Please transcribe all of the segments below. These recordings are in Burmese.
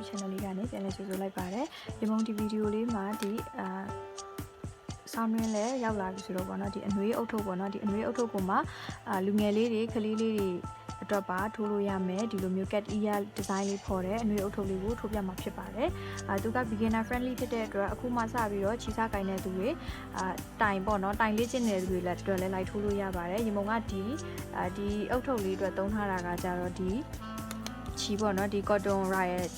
YouTube channel လေးကနေပြန်လည်ကြိုဆိုလိုက်ပါတယ်ဒီမုံဒီဗီဒီယိုလေးမှာဒီဆောင်းရင်းလဲရောက်လာပြီဆိုတော့ပေါ့နော်ဒီအနှွေးအုပ်ထုပ်ပေါ့နော်ဒီအနှွေးအုပ်ထုပ်ကိုမှလူငယ်လေးတွေကလေးလေးတွေအတွက်ပါထိုးလို့ရမယ်ဒီလိုမျိုး cat ear design လေးဖော်တဲ့အနှွေးအုပ်ထုပ်လေးကိုထိုးပြမှာဖြစ်ပါတယ်သူက beginner friendly ဖြစ်တဲ့အတွက်အခုမှစပြီးတော့ခြေစားကိုင်တဲ့သူတွေတိုင်ပေါ့နော်တိုင်လေးကျင့်နေတဲ့သူတွေလည်းအတွက်လည်းလိုက်ထိုးလို့ရပါတယ်ရေမုံကဒီအုပ်ထုပ်လေးအတွက်သုံးထားတာကကြတော့ဒီချီပေါ့နော်ဒီ cotton riot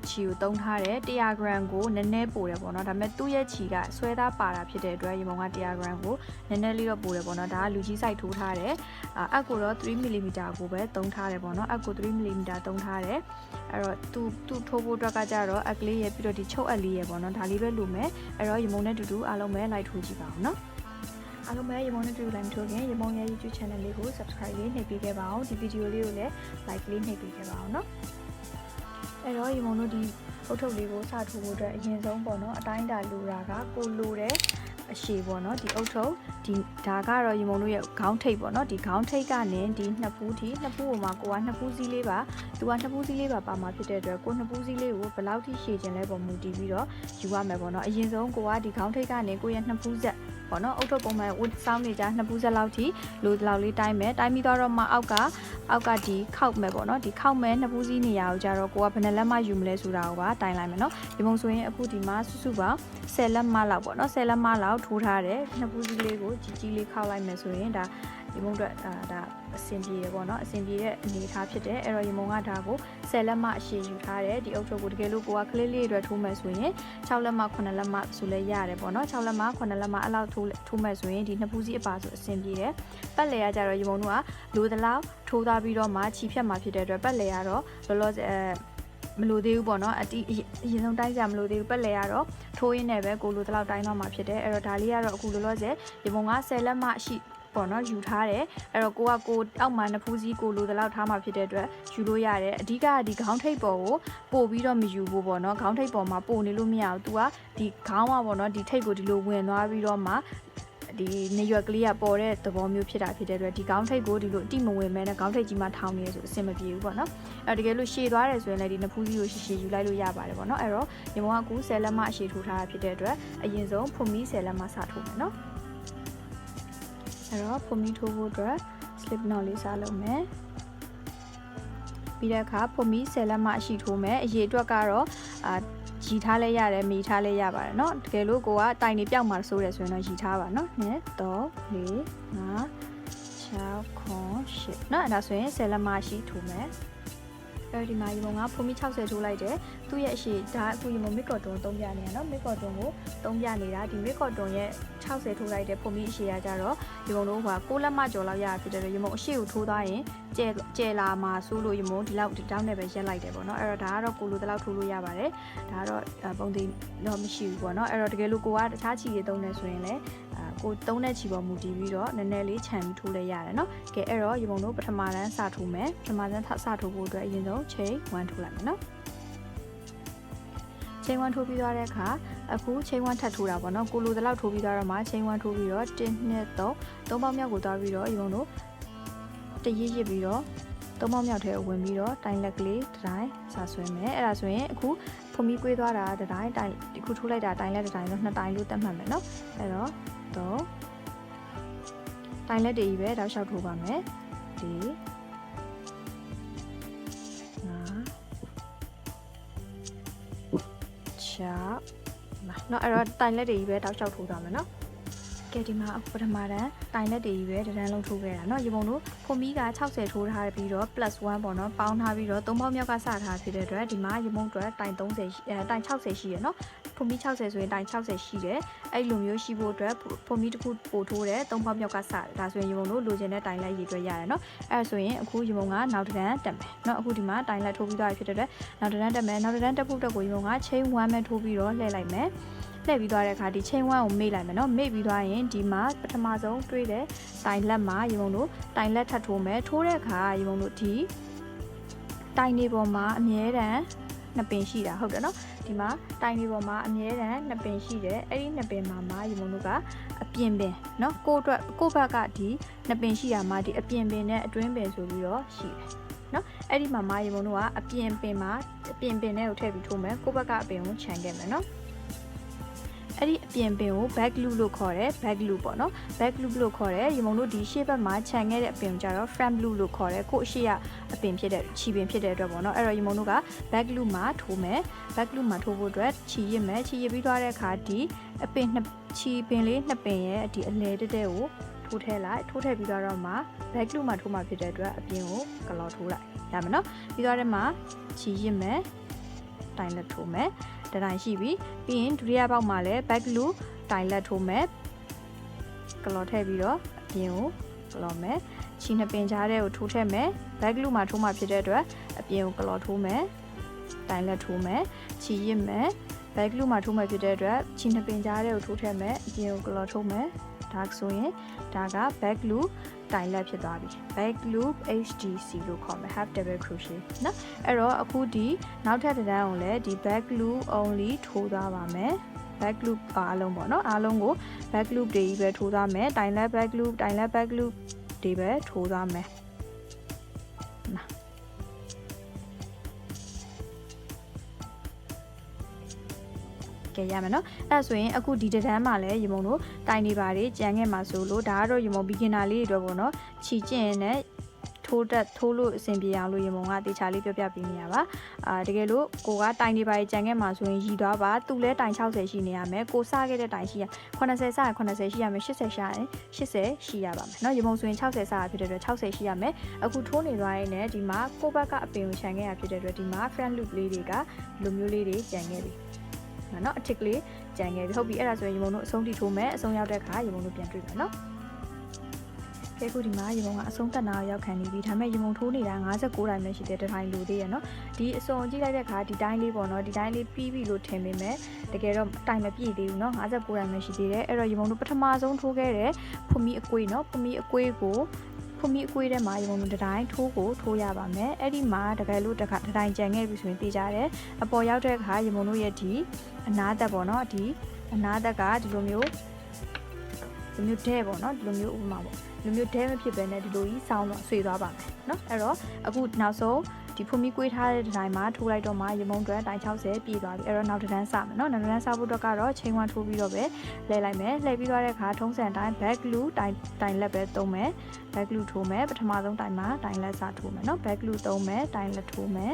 ချီကိုသုံးထားတယ်100 gram ကိုနည်းနည်းပိုတယ်ပေါ့နော်ဒါပေမဲ့သူ့ရဲ့ချီကဆွဲသားပါတာဖြစ်တဲ့အတွက်ရေမုံက100 gram ကိုနည်းနည်းလေးတော့ပိုတယ်ပေါ့နော်ဒါကလူကြီး size ထိုးထားတယ်အက်ကိုတော့3 mm ကိုပဲသုံးထားတယ်ပေါ့နော်အက်ကို3 mm သုံးထားတယ်အဲ့တော့သူထိုးဖို့အတွက်ကကြတော့အက်ကလေးရဲ့ပြီးတော့ဒီချုပ်အက်လေးရဲ့ပေါ့နော်ဒါလေးပဲလိုမယ်အဲ့တော့ရေမုံနဲ့တူတူအားလုံးပဲလိုက်ထိုးကြည့်ပါအောင်နော်အားလုံးပဲရေမုံနဲ့တူတူလိုက်ထိုးခင်ရေမုံရဲ့ YouTube channel လေးကို subscribe လေးနှိပ်ပေးခဲ့ပါအောင်ဒီဗီဒီယိုလေးကိုလည်း like လေးနှိပ်ပေးခဲ့ပါအောင်နော်အဲ့တော့ရေမုံတို့ဒီအုပ်ထုပ်လေးကိုစထိုးဖို့အတွက်အရင်ဆုံးပေါ့နော်အတိုင်းအတာလိုတာကကိုလိုတဲ့အရှည်ပေါ့နော်ဒီအုပ်ထုပ်ဒီဒါကတော့ရေမုံတို့ရဲ့ခေါင်းထိပ်ပေါ့နော်ဒီခေါင်းထိပ်ကနေဒီနှစ်ဖူးထိနှစ်ဖူးပေါ်မှာကိုကနှစ်ဖူးစည်းလေးပါသူကနှစ်ဖူးစည်းလေးပါမှာဖြစ်တဲ့အတွက်ကိုနှစ်ဖူးစည်းလေးကိုဘယ်လောက်ထိရှည်ခြင်းလဲပုံမူတည်ပြီးတော့ယူရမယ်ပေါ့နော်အရင်ဆုံးကိုကဒီခေါင်းထိပ်ကနေကိုရဲ့နှစ်ဖူးဆက်ပေါ့နော်အုတ်ထုပ်ပုံမှန်စောင်းနေကြနှစ်ပူးစက်လောက်ထိလိုလောက်လေးတိုင်းမယ်တိုင်းပြီးတော့မှအောက်ကဒီခောက်မယ်ပေါ့နော်ဒီခောက်မယ်နှစ်ပူးစည်းနေရအောင်ကြတော့ကိုကဘယ်နှလက်မှယူမလဲဆိုတာကိုပါတိုင်းလိုက်မယ်နော်ဒီပုံဆိုရင်အခုဒီမှာစုစုပေါင်း10လက်မှလောက်ပေါ့နော်10လက်မှလောက်ထိုးထားတယ်နှစ်ပူးစည်းလေးကိုကြီးလေးခောက်လိုက်မယ်ဆိုရင်ဒါဒီမုံအတွက်ဒါအဆင်ပြေတယ်ပေါ့နော်အဆင်ပြေတဲ့အနေအထားဖြစ်တယ်အဲ့တော့ရေမုံကဒါကို10လက်မှအရှည်ယူထားတယ်ဒီအုပ်ထုပ်ကိုတကယ်လို့ကိုကကလေးလေးအတွက်ထိုးမယ်ဆိုရင်6လက်မှ9လက်မှဆိုလဲရတယ်ပေါ့နော်6လက်မှ9လက်မှအဲ့လောက်ထိုးမယ်ဆိုရင်ဒီနှစ်ဖူးစီအပါဆိုအဆင်ပြေတယ်ပတ်လေရကြတော့ရေမုံတို့ကလိုသလောက်ထိုးသားပြီးတော့မှခြိဖြတ်မှာဖြစ်တဲ့အတွက်ပတ်လေရတော့လောလောဆယ်မလိုသေးဘူးပေါ့နော်အရင်ဆုံးတိုင်းကြမလို့သေးဘူးပတ်လေရတော့ထိုးရင်းနဲ့ပဲကိုလိုသလောက်တိုင်းတော့မှာဖြစ်တယ်အဲ့တော့ဒါလေးကတော့အခုလောလောဆယ်ရေမုံက10လက်မှရှိပေါ့နော်ယူထားတယ်အဲ့တော့ကိုအောက်မှာနှစ်ဖူးစည်းကိုလိုသလောက်ထားမှာဖြစ်တဲ့အတွက်ယူလို့ရတယ်အဓိကဒီခေါင်းထိပ်ပေါ်ကိုပို့ပြီးတော့မယူဘူးပေါ့နော်ခေါင်းထိပ်ပေါ်မှာပို့နေလို့မရဘူး तू ကဒီခေါင်းကပေါ့နော်ဒီထိပ်ကိုဒီလိုဝင်သွားပြီးတော့မှဒီနေရွက်ကလေးကပေါ်တဲ့သဘောမျိုးဖြစ်တာဖြစ်တဲ့အတွက်ဒီခေါင်းထိပ်ကိုဒီလိုအတိမဝင်မဲနဲ့ခေါင်းထိပ်ကြီးမှထောင်းနေရဆိုအဆင်မပြေဘူးပေါ့နော်အဲ့တကယ်လို့ရှည်သွားတယ်ဆိုရင်လည်းဒီနှစ်ဖူးကြီးကိုရှည်ယူလိုက်လို့ရပါတယ်ပေါ့နော်အဲ့တော့ညီမကကူ10လက်မှအရှည်ထိုးထားတာဖြစ်တဲ့အတွက်အရင်ဆုံးဖွန်မီ10လက်မှစထိုးမယ်နော်အဲ့တော့ဖွန်မီထိုးဖို့အတွက် slip knot လေးစလုပ်မယ်ပြီးတဲ့အခါဖွန်မီ10လက်မှအရှိထိုးမယ်အရေးအတွက်ကတော့ရီထားလဲရတယ်မီထားလဲရပါတယ်เนาะတကယ်လို့ကိုကတိုင်နေပြောက်မှာဆိုးတယ်ဆိုရင်တော့ရီထားပါเนาะ1 2 3 4 5 6 9 10เนาะအဲ့ဒါဆိုရင်10လက်မှရှိထိုးမယ်အဲဒီမှာရေမုံကဖွန်မီ60ထိုးလိုက်တယ်သူ့ရဲ့အရှိဒါအခုရေမုံမစ်ကော်တွန်သုံးပြနေရเนาะမစ်ကော်တွန်ကိုသုံးပြနေတာဒီမစ်ကော်တွန်ရဲ့60ထိုးလိုက်တဲ့ဖွန်မီအရှိရကြတော့ရေမုံတို့က6လက်မှကျော်လောက်ရဖြစ်တယ်ရေမုံအရှိကိုထိုးသွားရင်ကျဲလာမှာဆိုလို့ရေမုံဒီလောက်တောင်းနဲ့ပဲရက်လိုက်တယ်ပေါ့เนาะအဲ့တော့ဒါကတော့ကိုလိုတလောက်ထိုးလို့ရပါတယ်ဒါကတော့ပုံသေးတော့မရှိဘူးပေါ့เนาะအဲ့တော့တကယ်လို့ကိုကတခြားချီတွေသုံးနေဆိုရင်လည်းကိုသုံးတဲ့ချီပေါ်မူတည်ပြီးတော့နည်းနည်းလေးခြံပြီးထိုးလဲရတယ်เนาะကဲအဲ့တော့ရေမုံတို့ပထမတန်းစထိုးမယ်ပထမတန်းစထိုးဖို့အတွက်အရင်ဆုံးchain 1ထိုးလိုက်မယ်เนาะchain 1ထိုးပြီးသွားတဲ့အခါအခု chain 1ထပ်ထိုးတာပေါ့เนาะကိုလိုတလောက်ထိုးပြီးသွားတော့မှ chain 1ထိုးပြီးတော့1 2 3ပေါင်းမြောက်ကိုသွားပြီးတော့ရေမုံတို့တရစ်ပြီးတော့3ပေါင်းမြောက်ထဲကိုဝင်ပြီးတော့တိုင်လက်ကလေးတစ်တိုင်းစဆွဲမယ်အဲ့ဒါဆိုရင်အခုဖွန်မီကွေးသွားတာတစ်တိုင်းတိုင်ဒီခုထိုးလိုက်တာတိုင်လက်တစ်တိုင်းတော့2တိုင်းလို့သတ်မှတ်မယ်เนาะအဲ့တော့တိုင်လက်တွေကြီးပဲတောက်လျှောက်ထိုးပါမယ်4 5เนาะအဲ့တော့တိုင်လက်တွေကြီးပဲတောက်လျှောက်ထိုးသွားမယ်เนาะကဲဒီမှာပထမတန်းတိုင်လက်တွေကြီးပဲတန်းလုံးထိုးခဲ့တာเนาะရေပုံတို့ဖွန်မီက60ထိုးထားပြီးတော့ +1 ပေါ့เนาะပေါင်းထားပြီးတော့3ပေါင်းမြောက်ကစထားဖြစ်တဲ့အတွက်ဒီမှာရေပုံအတွက်တိုင်30တိုင်60ရှိရเนาะဖွန်မီ60ဆိုရင်တိုင်60ရှိတယ်အဲ့လိုမျိုးရှိဖို့အတွက်ဖွန်မီတစ်ခုပို့ထိုးတယ်3ပေါင်းမြောက်ကစဒါဆိုရင်ရေပုံတို့လိုချင်တဲ့တိုင်လက်ရည်အတွက်ရတယ်เนาะအဲ့ဆိုရင်အခုရေပုံကနောက်တစ်တန်းတက်မယ်เนาะအခုဒီမှာတိုင်လက်ထိုးပြီးသွားဖြစ်တဲ့အတွက်နောက်တစ်တန်းတက်မယ်နောက်တစ်တန်းတက်ဖို့အတွက်ကိုရေပုံက chain 1ပဲထိုးပြီးတော့လှည့်လိုက်မယ်လှည့်ပြီးသွားတဲ့အခါဒီ chain 1ကိုမေ့လိုက်မယ်เนาะမေ့ပြီးသွားရင်ဒီမှာပထမဆုံးတွေးတဲ့တိုင်လက်မှာရေပုံတို့တိုင်လက်ထပ်ထိုးမယ်ထိုးတဲ့အခါရေပုံတို့ဒီတိုင်နေပေါ်မှာအမြဲတမ်း2ပင်ရှိတာဟုတ်တယ်เนาะဒီမှာတိုင်နေပေါ်မှာအမြဲတမ်း2ပင်ရှိတယ်အဲ့ဒီ2ပင်မှာရေပုံတို့ကအပြင်ပင်เนาะကိုဘက်ကဒီ2ပင်ရှိတာမှာဒီအပြင်ပင်နဲ့အတွင်းပင်ဆိုပြီးတော့ရှိတယ် နော်အဲ့ဒီမှာမရေပုံတို့ကအပြင်ပင်မှာအပြင်ပင်နဲ့ကိုထည့်ပြီးထိုးမယ်ကိုယ့်ဘက်ကအပင်ကိုခြံခဲ့မယ်နော်အဲ့ဒီအပြင်ပင်ကို back loop လို့ခေါ်တယ် back loop ပေါ့နော် back loop လို့ခေါ်တယ်ရေမုံတို့ဒီရှေ့ဘက်မှာခြံခဲ့တဲ့အပင်ကိုကြတော့ front loop လို့ခေါ်တယ်ကို့အရှိကအပင်ဖြစ်တဲ့ခြီပင်ဖြစ်တဲ့အတွက်ပေါ့နော်အဲ့တော့ရေမုံတို့က back loop မှာထိုးမယ် back loop မှာထိုးဖို့အတွက်ခြီရစ်မယ်ခြီရစ်ပြီးသွားတဲ့အခါဒီအပင်ခြီပင်လေးနှစ်ပင်ရဲ့ဒီအလဲတဲကိုထိုးထည့်လိုက်ထိုးထည့်ပြီးတော့မှ back loop မှာထိုးမှဖြစ်တဲ့အတွက်အပြင်ကိုကလော်ထိုးလိုက်ရမယ်နော်ပြီးတော့တဲ့မှာခြီရစ်မယ်တိုင်လက်ထိုးမယ်တိုင်ရှိပြီပြီးရင်ဒုတိယပေါက်မှာလည်း back loop တိုင်လက်ထိုးမယ်ကလော်ထည့်ပြီးတော့အပြင်ကိုကလော်မယ်ခြီနှစ်ပင်ကြားထဲကိုထိုးထည့်မယ် back loop မှာထိုးမှဖြစ်တဲ့အတွက်အပြင်ကိုကလော်ထိုးမယ်တိုင်လက်ထိုးမယ်ခြီရစ်မယ် back loop မှာထိုးမှဖြစ်တဲ့အတွက်ခြီနှစ်ပင်ကြားထဲကိုထိုးထည့်မယ်အပြင်ကိုကလော်ထိုးမယ်ဒါဆိုရင်ဒါက back loop တိုင်လက်ဖြစ်သွားပြီ back loop HDC လို့ခေါ်မယ် half double crochet နော်အဲ့တော့အခုဒီနောက်ထပ်တစ်တန်းကိုလည်းဒီ back loop only ထိုးသွားပါမယ် back loop အားလုံးပေါ့နော်အားလုံးကို back loop တွေကြီးပဲထိုးသွားမယ်တိုင်လက် back loop တိုင်လက် back loop တွေပဲထိုးသွားမယ်နော်ကဲရမယ်နော်အဲ့ဆိုရင်အခုဒီတန်းမှာလည်းရေမုံတို့တိုင်နေပါတယ်ကြံခဲ့မှာဆိုလို့ဒါကတော့ရေမုံ beginner လေးတွေတော့ပေါ့နော်ခြီကျင့်နဲ့ထိုးလို့အဆင်ပြေအောင်လို့ရေမုံကတေချာလေးပြပြပေးနေရပါတကယ်လို့ကိုကတိုင်နေပါတယ်ကြံခဲ့မှာဆိုရင်ရည်သွားပါသူလဲတိုင်60ရှိနေရမယ်ကိုစခဲ့တဲ့တိုင်ရှိရ80စရ80ရှိရမယ်80ရှာရင်80ရှိရပါမယ်เนาะရေမုံဆိုရင်60စရဖြစ်တဲ့အတွက်60ရှိရမယ်အခုထိုးနေသွားရင်လည်းဒီမှာကိုဘက်ကအပင်ကိုခြံခဲ့ရဖြစ်တဲ့အတွက်ဒီမှာ front loop လေးတွေကလိုမျိုးလေးတွေကြံခဲ့ပြီနော်အထစ်ကလေးကြံခဲ့ပြီဟုတ်ပြီအဲ့ဒါဆိုရင်ရေမုံတို့အဆုံးထိထိုးမယ်အဆုံးရောက်တဲ့အခါရေမုံတို့ပြန်တွေ့မယ်နော်ကဲခုဒီမှာရေမုံကအဆုံးသက်နာရောက်ခံနေပြီဒါပေမဲ့ရေမုံထိုးနေတာ59တိုင်းပဲရှိတယ်တစ်ထိုင်လိုသေးရနော်ဒီအစုံကြည့်လိုက်တဲ့အခါဒီတိုင်းလေးပေါ့နော်ဒီတိုင်းလေးပြီးပြီလို့ထင်ပေမဲ့တကယ်တော့တိုင်မပြည့်သေးဘူးနော်59တိုင်းပဲရှိသေးတယ်အဲ့တော့ရေမုံတို့ပထမဆုံးထိုးခဲ့တဲ့ဖုမီအကွေးနော်ဖုမီအကွေးကိုဖုမီအကွေးထဲမှာရေမုံတို့တိုင်းထိုးရပါမယ်အဲ့ဒီမှာတကယ်လို့တစ်တိုင်းကြံခဲ့ပြီဆိုရင်သိကြတယ်အပေါ်ရောက်တဲ့အခါရေမုံတို့ရဲ့ဒီအနားသက်ပေါ့နော်ဒီအနားသက်ကဒီလိုမျိုးဒဲပေါ့နော်ဒီလိုမျိုးဥပမာပေါ့ဒီလိုမျိုးဒဲမဖြစ်ဘဲနဲ့ဒီလိုကြီးဆောင်းတော့ဆွေသွားပါမယ်နော်အဲ့တော့အခုနောက်ဆုံးဒီဖုံမီကွေးထားတဲ့ဒီတိုင်းမှာထိုးလိုက်တော့မှရေမုံတွေတိုင်60ပြည့်သွားပြီအဲ့တော့နောက်တစ်တန်းစမယ်နော်နောက်တစ်တန်းစဖို့အတွက်ကတော့ချိန်ဝမ်းထိုးပြီးတော့ပဲလဲလိုက်မယ်လှည့်ပြီးသွားတဲ့အခါထုံးစံတိုင်း back loop တိုင်လက်ပဲသုံးမယ် back loop ထိုးမယ်ပထမဆုံးတိုင်မှာတိုင်လက်စထိုးမယ်နော် back loop သုံးမယ်တိုင်လက်ထိုးမယ်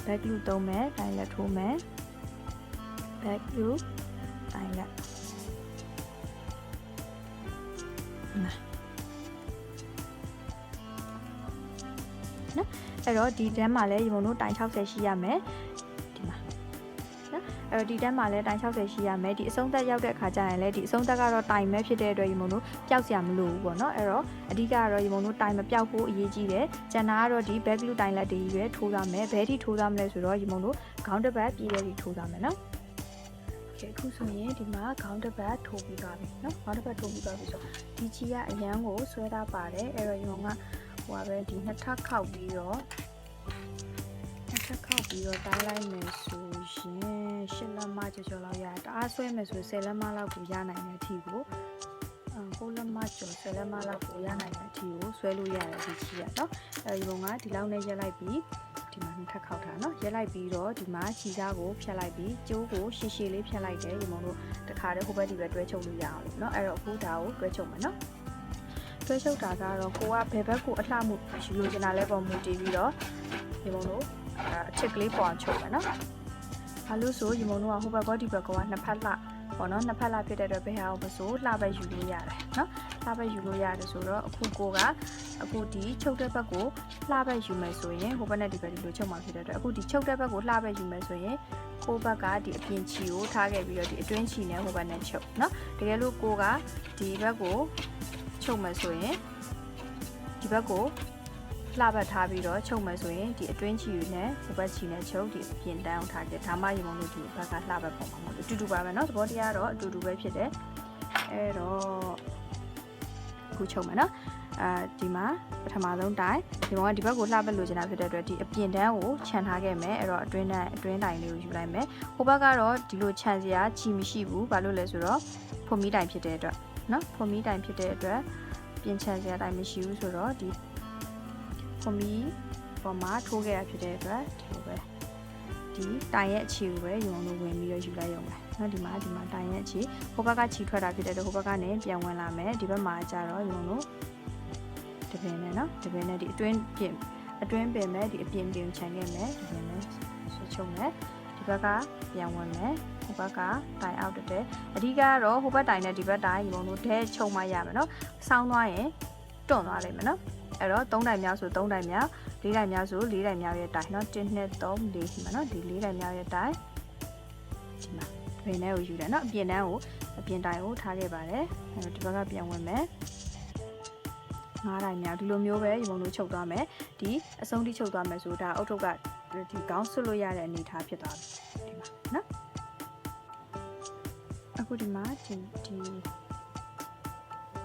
back loop သုံးမယ်တိုင်လက်ထိုးမယ် back loop တိုင်လက်နော်အဲ့တော့ဒီတန်းမှာလည်းရေမုံတို့တိုင်60ရှိရမယ်ဒီမှာနော်အဲ့တော့ဒီတန်းမှာလည်းတိုင်60ရှိရမယ်ဒီအဆုံးသက်ရောက်တဲ့အခါကျရင်လည်းဒီအဆုံးသက်ကတော့တိုင်မဲဖြစ်တဲ့အတွက်ရေမုံတို့ပျောက်စရာမလိုဘူးပေါ့နော်အဲ့တော့အဓိကကတော့ရေမုံတို့တိုင်မပျောက်ဖို့အရေးကြီးတယ်ကျန်တာကတော့ဒီ back loop တိုင်လက်တွေကြီးပဲထိုးသွားမယ်ဘယ်ထိထိုးသွားမလဲဆိုတော့ရေမုံတို့ခေါင်းတစ်ပတ်ပြည့်တဲ့ထိထိုးသွားမယ်နော်အခုဆိုရင်ဒီမှာခေါင်းတစ်ပတ်ထိုးပြီးသွားပြီเนาะခေါင်းတစ်ပတ်ထိုးပြီးသွားပြီဆိုဒီချီကအရန်ကိုဆွဲထားပါတယ်အဲ့တော့ဒီကောင်ကဟိုပါပဲဒီနှစ်ထပ်ခောက်ပြီးတော့တိုင်းလိုက်မယ်ဆိုရင်10လက်မကျော်လောက်ရတအားဆွဲမယ်ဆို10လက်မလောက်ကိုရနိုင်တဲ့အထိကို9လက်မကျော်10လက်မလောက်ကိုရနိုင်တဲ့အထိကိုဆွဲလို့ရတယ်ဒီချီကเนาะအဲ့ဒီကောင်ကဒီလောက်နဲ့ရက်လိုက်ပြီးဒီမှာနှစ်ထပ်ခောက်ထားเนาะရက်လိုက်ပြီးတော့ဒီမှာခြီစားကိုဖြတ်လိုက်ပြီးကျိုးကိုရှည်ရှည်လေးဖြတ်လိုက်တယ်ဒီမောင်တို့တခါတည်းဟိုဘက်ဒီဘက်တွဲချုပ်လို့ရအောင်လို့เนาะအဲ့တော့အခုဒါကိုတွဲချုပ်မယ်เนาะတွဲချုပ်တာကတော့ကိုကဘယ်ဘက်ကိုအလှမှုယူလို့ကျင်တာလဲပေါ်မူတည်ပြီးတော့ဒီမောင်တို့အချစ်ကလေးပေါ်ချုပ်မယ်เนาะဘာလို့ဆိုဒီမောင်တို့ကဟိုဘက်ကဒီဘက်ကနှစ်ဖက်လှပေါ့နော်နှစ်ဖက်လှဖြစ်တဲ့အတွက်ဘယ်ဟာကိုမဆိုလှပဲယူလို့ရတယ်เนาะလှပဲယူလို့ရတယ်ဆိုတော့အခုကိုကအခုဒီချုပ်တဲ့ဘက်ကိုလှပဲယူမယ်ဆိုရင်ဟိုဘက်နဲ့ဒီဘက်ဒီလိုချုပ်မှာဖြစ်တဲ့အတွက်အခုဒီချုပ်တဲ့ဘက်ကိုလှပဲယူမယ်ဆိုရင်ကိုဘက်ကဒီအပြင်ချီကိုထားခဲ့ပြီးတော့ဒီအတွင်းချီနဲ့ဟိုဘက်နဲ့ချုပ်เนาะတကယ်လို့ကိုကဒီဘက်ကိုချုပ်မယ်ဆိုရင်ဒီဘက်ကိုလှပတ်ထားပြီးတော့ချုပ်မယ်ဆိုရင်ဒီအတွင်းချီနဲ့ဟိုဘက်ချီနဲ့ချုပ်ဒီအပြင်တန်းအောင်ထားခဲ့ဒါမှရေမုံလို့ဒီဘက်ကလှပတ်ပုံမှာမဟုတ်ဘူးအတူတူပါပဲเนาะသဘောတရားတော့အတူတူပဲဖြစ်တယ်အဲ့တော့အခုချုပ်မယ်เนาะဒီမှာပထမဆုံးတိုင်ဒီမောင်ကဒီဘက်ကိုလှပတ်လို့ချင်တာဖြစ်တဲ့အတွက်ဒီအပြင်တန်းကိုခြံထားခဲ့မယ်အဲ့တော့အတွင်းတိုင်လေးကိုယူလိုက်မယ်ဟိုဘက်ကတော့ဒီလိုခြံစရာချီမရှိဘူးဘာလို့လဲဆိုတော့ဖုံမီတိုင်ဖြစ်တဲ့အတွက်เนาะဖုံမီတိုင်ဖြစ်တဲ့အတွက်ပြင်ခြံစရာတိုင်မရှိဘူးဆိုတော့ဒီ ခွန်မီပေါ်မှာထိုးခဲ့ရဖြစ်တဲ့အတွက်ဒီလိုပဲဒီတိုင်ရဲ့အခြေကိုပဲရုံလို့ဝင်ပြီးတော့ယူလိုက်ရုံပဲเนาะဒီမှာတိုင်ရဲ့အခြေဟိုဘက်ကခြီထွက်တာဖြစ်တဲ့အတွက်ဟိုဘက်ကနေပြန်ဝင်လာမယ်ဒီဘက်မှာကျတော့ရုံလို့တပင်နဲ့เนาะတပင်နဲ့ဒီအတွင်းပင်မဲ့ဒီအပြင်ခြံခဲ့မယ်ဒီပင်နဲ့ဆွချုပ်မယ်ဒီဘက်ကပြန်ဝင်မယ်ဟိုဘက်ကတိုင်အောက်တဲ့အဓိကကတော့ဟိုဘက်တိုင်နဲ့ဒီဘက်တိုင်ရုံလို့ဒဲချုံမှရမယ်เนาะဆောင်းသွားရင်တွန့်သွားလိမ့်မယ်เนาะအဲ့တော့3တိုင်မြောက်ဆို3တိုင်မြောက်4တိုင်မြောက်ဆို4တိုင်မြောက်ရဲ့တိုင်เนาะ1 2 3 4ဒီမှာเนาะဒီ4တိုင်မြောက်ရဲ့တိုင်ဒီမှာဘယ်နဲ့ကိုယူတယ်เนาะအပြင်တိုင်ကိုထားခဲ့ပါတယ်အဲ့တော့ဒီဘက်ကပြန်ဝင်မယ်5တိုင်မြောက်ဒီလိုမျိုးပဲရေပုံလို့ချုပ်သွားမယ်ဒီအဆုံးထိချုပ်သွားမယ်ဆိုဒါအုတ်ထုပ်ကဒီခေါင်းဆွတ်လို့ရတဲ့အနေအထားဖြစ်သွားပြီဒီမှာเนาะအခုဒီမှာဒီ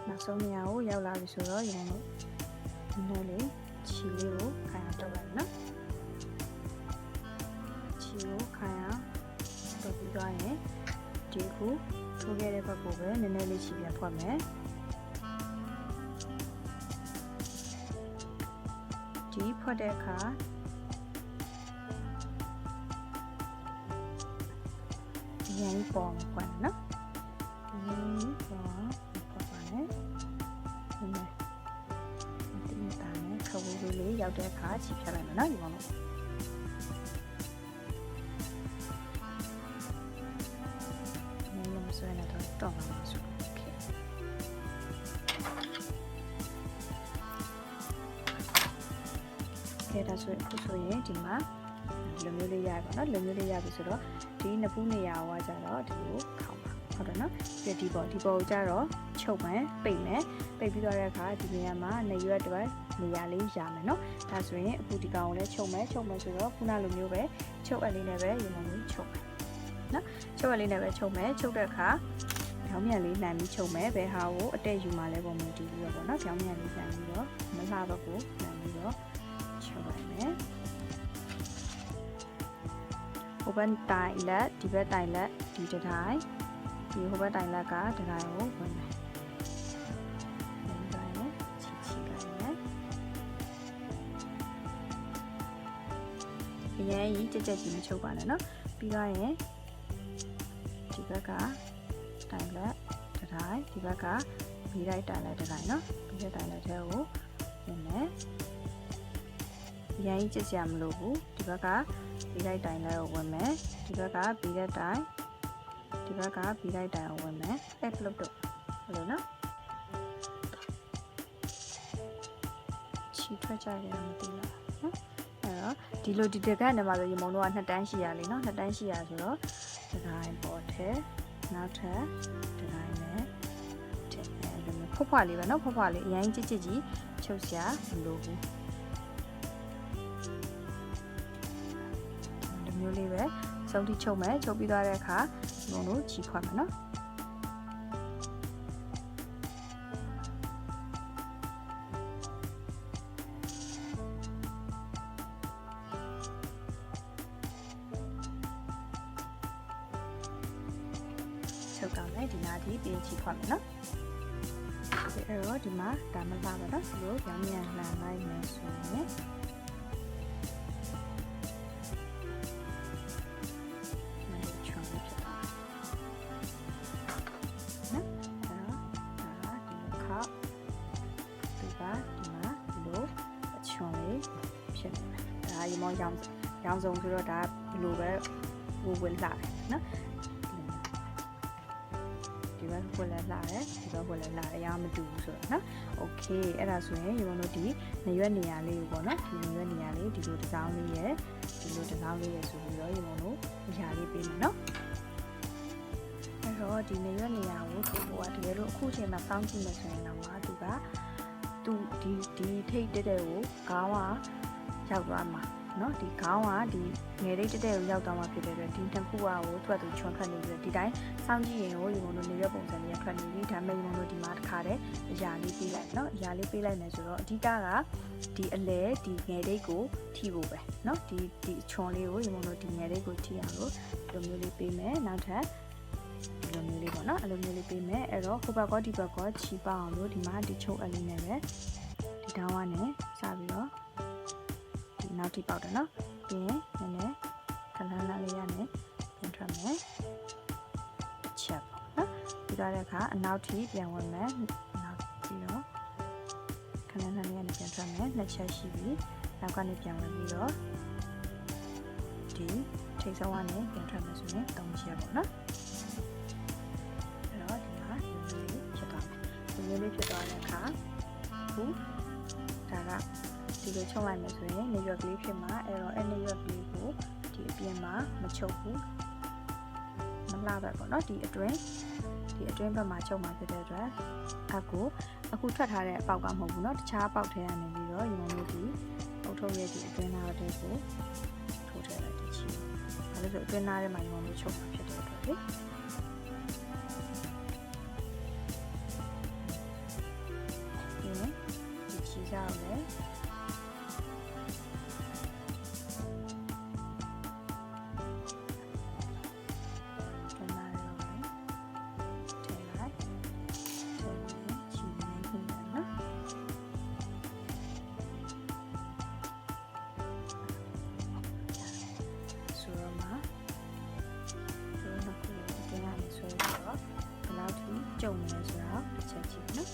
နောက်ဆုံးနေရာကိုရောက်လာပြီဆိုတော့ရေပုံလို့နည်းနည်းလေးချီလေးကိုခိုင်အောင်တုပ်လိုက်နော်ချီကိုခိုင်အောင်တုပ်ပြီးသွားရင်ဒီခုထိုးခဲ့တဲ့ဘက်ကိုပဲနည်းနည်းလေးချီပြန်ဖွက်မယ်ဒီဖွက်တဲ့အခါရန်ပေါ်မှာဖွက်နော်ရန်ပေါ်ဖွက်ပါနဲ့ခဝေးလေးရောက်တဲ့အခါချီဖြတ်လိုက်မယ်နော်ဒီမှာလို့နည်းနည်းဆွဲနေတော့မှာပါဆိုโอเคဒါဆိုအခုဆိုရင်ဒီမှာလိုမျိုးလေးရပါတော့လိုမျိုးလေးရပြီဆိုတော့ဒီနှစ်ဖူးနေရာကကြတော့ဒီကိုခေါင်းပါဟုတ်တယ်နော်ဒီပေါ်ကိုကြတော့ချုပ်မယ်ပိတ်မယ်ပိတ်ပြီးတော့တဲ့အခါဒီနေရာမှာနေရွက်တစ်ပိုင်းနေရာလေးရမယ်နော်ဒါဆိုရင်အခုဒီကောင်ကိုလည်းချုပ်မယ်ဆိုတော့ခုနလိုမျိုးပဲချုပ်အပ်လေးနဲ့ပဲရေမုံလေးချုပ်မယ်နော်ချုပ်အပ်လေးနဲ့ပဲချုပ်မယ်ချုပ်တဲ့အခါပြောင်းမြန်လေးလှန်ပြီးချုပ်မယ်ဘယ်ဟာကိုအတက်ယူမှလဲပုံမူတည်ပြီးတော့ပေါ့နော်ပြောင်းမြန်လေးလှန်ပြီးတော့မလှဘက်ကိုလှန်ပြီးတော့ချုပ်လိုက်မယ်ဟိုဘက်တိုင်လက်ဒီဘက်တိုင်လက်ဒီတစ်တိုင်းဒီဟိုဘက်တိုင်လက်ကတစ်တိုင်းကိုဝင်မယ်အရင်ကြီးကြက်ကြီးမချုပ်ပါနဲ့เนาะပြီးတော့ရင်ဒီဘက်ကတိုင်လက်တစ်တိုင်းဒီဘက်ကဘီလိုက်တိုင်လက်တစ်တိုင်းเนาะဘီလိုက်တိုင်လက်ထဲကိုဝင်မယ်အရင်ကြီးကြက်စရာမလိုဘူးဒီဘက်ကဘီလိုက်တိုင်လက်ကိုဝင်မယ်ဒီဘက်ကဘီလက်တိုင်ဒီဘက်ကဘီလိုက်တိုင်ကိုဝင်မယ်အဲ့လိုတော့ဟုတ်လို့เนาะချီထွက်ကြရတယ်မသိလားနော်ဒီလိုဒီတကနေမှာဆိုရေမုံတို့က2တန်းရှိရလေနော်2တန်းရှိရဆိုတော့ဒီတိုင်းပေါ်ထဲနောက်ထပ်ဒီတိုင်းနဲ့ဒီလိုဖွားလေးပဲနော်ဖွားလေးအရင်ကြစ်ကြီးချုပ်စရာမလိုဘူးဒီမျိုးလေးပဲစုံထိချုပ်မယ်ချုပ်ပြီးသွားတဲ့အခါရေမုံတို့ချီခွက်မယ်နော်ချုပ်တော့မယ်ဒီနားဒီပြင်ချီခွက်မယ်နော်အဲ့တော့ဒီမှာဒါမလာပါတော့ဒီလိုပြောင်းပြန်လှန်လိုက်မယ်ဆိုရင်ချွန်ဖြစ်သွားနော်အဲ့တော့ဒါဒီလိုခောက်ဒီကဒီမှာဒီလိုအချွန်လေးဖြစ်နေတယ်ဒါရေမောင်းရောင်စုံဆိုတော့ဒါဒီလိုပဲဝင်လာတယ်နော်ဒီဘက်ကိုလည်းလာတယ်ဒီဘက်ကိုလည်းလာတယ်ရမတူဘူးဆိုတော့နော်โอเคအဲ့ဒါဆိုရင်ရေမုံတို့ဒီနေရွက်နေရာလေးကိုပေါ့နော်ဒီနေရွက်နေရာလေးဒီလိုတစ်စောင်းလေးရယ်ဒီလိုတစ်စောင်းလေးရယ်ဆိုပြီးတော့ရေမုံတို့အရာလေးပေးမယ်နော်အဲ့တော့ဒီနေရွက်နေရာကိုသူ့ဘောကတကယ်လို့အခုချိန်မှာစောင်းကြည့်မယ်ဆိုရင်တော့သူဒီထိတ်တဲ့ကိုခေါင်းကရောက်သွားမှာနော်ဒီခေါင်းကဒီငယ်လေးတက်ကိုရောက်သွားမှာဖြစ်တဲ့အတွက်ဒီနှစ်ခုကိုသူ့အတူချွန်ထွက်နေပြီးဒီတိုင်းစောင့်ကြည့်ရင်ကိုရေမုံတို့နေရွက်ပုံစံလေးထွက်နေပြီဒါမဲ့ရေမုံတို့ဒီမှာတစ်ခါတည်းအရာလေးပေးလိုက်နော်အရာလေးပေးလိုက်မယ်ဆိုတော့အဓိကဒီအလဲဒီငယ်လေးကိုထိဖို့ပဲနော်ဒီချွန်လေးကိုရေမုံတို့ဒီငယ်လေးကိုထိအောင်လို့ဒီလိုမျိုးလေးပေးမယ်နောက်ထပ်ဒီလိုမျိုးလေးပေါ့နော်အဲ့လိုမျိုးလေးပေးမယ်အဲ့တော့ဟိုဘက်ကဒီဘက်ကချီပအောင်လို့ဒီမှာဒီချုပ်အလေးနဲ့ပဲဒီတောင်းကနေစပြီးတော့ နောက်ထိပေါက်တယ်နော်ပြီးရင်နည်းနည်းခဏလေးရနေပြန်ထွက်မယ်ချက်ပေါ့နော်ပြီးတော့တဲ့အခါအနောက်ထိပြန်ဝင်မယ်နောက်ပြီးတော့ခဏလေးရနေပြန်ထွက်မယ်နှစ်ချက်ရှိပြီနောက်ကနေပြန်ဝင်ပြီးတော့ဒီထိတ်ဆုံးကနေပြန်ထွက်မယ်ဆိုရင်၃ချက်ပေါ့နော်အဲ့တော့ဒီမှာရိုးလေးဖြစ်သွားမယ်ရိုးလေးဖြစ်သွားတဲ့အခါဒါကဒီလိုချုပ်လိုက်မယ်ဆိုရင်နေရွက်ကလေးဖြစ်မှာအဲ့တော့အဲ့နေရွက်ကလေးကိုဒီအပြင်မှာမချုပ်ဘူးမလှပဲပေါ့နော်ဒီအတွင်းဘက်မှာချုပ်မှာဖြစ်တဲ့အတွက်အခုထွက်ထားတဲ့အပေါက်ကမဟုတ်ဘူးเนาะတခြားအပေါက်ထဲကနေပြီးတော့ညီမတို့ဒီအုတ်ထုတ်ရဲ့ဒီအတွင်းသားတဲ့ကိုထိုးထည့်လိုက်တဲ့ချီဒါလို့ဆိုအတွင်းသားထဲမှာညီမတို့ချုပ်မှာဖြစ်တဲ့အတွက်လေဒီချီစားအောင်လေကြုံနေဆိုတော့တစ်ချက်ကြည့်နော်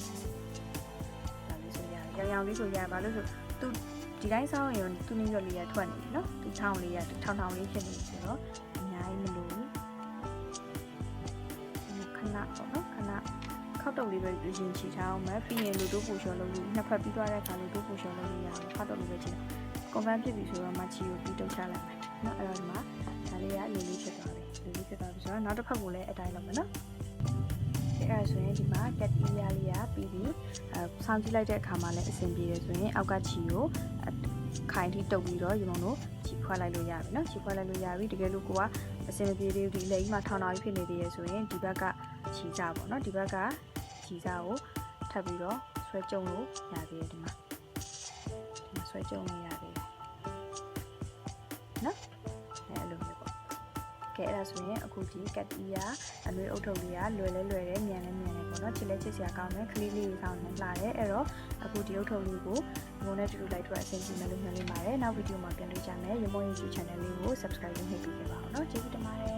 ဒါလေးဆိုရတယ်ရောင်လေးဆိုရပါလို့ဆိုသူဒီတိုင်းဆောင်းရင်သူနေရွက်လေးရထွက်နေပြီနော်သူထောင်းလေးရထောင်းလေးဖြစ်နေဆိုတော့အများကြီးမလို့ခဏပေါ့နော်ခဏခောက်တုပ်လေးပဲရင်ချီထားအောင်မယ်ပြီးရင်လူတို့ပူလျှော်လုပ်လို့နှစ်ဖက်ပြီးသွားတဲ့အခါလူတို့ပူလျှော်လုပ်လို့ရအောင်ခောက်တုပ်လေးပဲချီတာကွန်ဖန်ဖြစ်ပြီဆိုတော့မှချီကိုပြီးတုပ်ချလိုက်မယ်နော်အဲ့တော့ဒီမှာဒါလေးကလေးလေးဖြစ်သွားပြီလေးလေးဖြစ်သွားပြီဆိုတော့နောက်တစ်ဖက်ကိုလည်းအတိုင်းလုပ်မယ်နော်အဲ့ဒါဆိုရင်ဒီမှာ cat ear လေးရပြီးပြီးဆောင်းကြည့်လိုက်တဲ့အခါမှာလည်းအဆင်ပြေတယ်ဆိုရင်အောက်ကချီကိုခိုင်ထိတုပ်ပြီးတော့ယူမလို့ချီခွက်လိုက်လို့ရပြီနော်ချီခွက်လိုက်လို့ရပြီတကယ်လို့ကိုကအဆင်မပြေသေးဘူးဒီလက်ကြီးမှာထောင်ထောင်ကြီးဖြစ်နေသေးရဆိုရင်ဒီဘက်ကချီစားပေါ့နော်ဒီဘက်ကချီစားကိုထပ်ပြီးတော့ဆွဲကြုံလို့ရသေးတယ်ဒီမှာဆွဲကြုံလို့ရသေးတယ်နော်အဲ့လိုမျိုးပေါ့ကဲအဲ့ဒါဆိုရင်အခုဒီ cat ear အလွေအုပ်ထုတ်လေးကလွယ်တယ်မြန်တယ်ပေါ့နော်ချစ်လဲချစ်စရာကောင်းတယ်ကလေးလေးဆောင်နေလာတယ်အဲ့တော့အခုဒီအုပ်ထုတ်လေးကိုငုံနဲ့တူတူလိုက်ထွက်အဆင်ပြေမယ်လို့မျှော်လင့်ပါတယ်နောက်ဗီဒီယိုမှာပြန်တွေ့ကြမယ်ရမုံ YouTube channel လေးကို subscribe လုပ်နေပေးခဲ့ပါဦးနော်ကျေးဇူးတင်ပါတယ်